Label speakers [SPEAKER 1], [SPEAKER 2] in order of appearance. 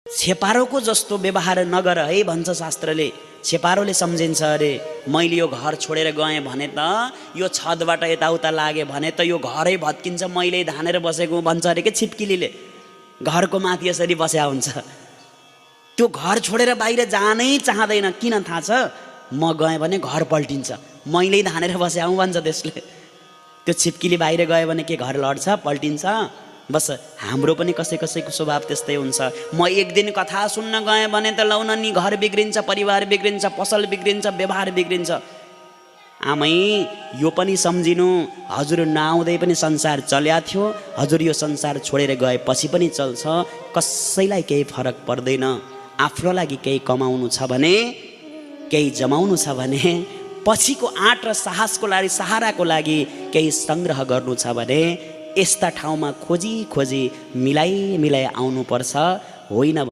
[SPEAKER 1] छेपारोको जस्तो व्यवहार नगर है भन्छ शास्त्रले। छेपारोले सम्झिन्छ अरे मैले यो घर छोडेर गएँ भने त यो छतबाट यताउता लागे भने त यो घरै भत्किन्छ, मैले धानेर बसेको भन्छ अरे के छिप्किलीले। घरको माथि यसरी बस्या हुन्छ, त्यो घर छोडेर बाहिर जानै चाहँदैन। किन थाहा छ? म गएँ भने घर पल्टिन्छ, मैले धानेर बस्या हुँ भन्छ त्यसले। त्यो छिप्किली बाहिर गयो भने के घर लड्छ, पल्टिन्छ? बस हाम्रो पनि कसै कसैको स्वभाव त्यस्तै हुन्छ। म एक दिन कथा सुन्न गएँ भने त लौन नि घर बिग्रिन्छ, परिवार बिग्रिन्छ, पसल बिग्रिन्छ, व्यवहार बिग्रिन्छ। आमै यो पनि सम्झिनु, हजुर नआउँदै पनि संसार चल्या थियो, हजुर यो संसार छोडेर गएपछि पनि चल्छ। कसैलाई केही फरक पर्दैन। आफ्नो लागि केही कमाउनु छ भने, केही जमाउनु छ भने, पछिको आँट र साहसको लागि, सहाराको लागि केही सङ्ग्रह गर्नु छ भने यस्ता ठाउँमा खोजी खोजी मिलाई मिलाई आउनुपर्छ। होइन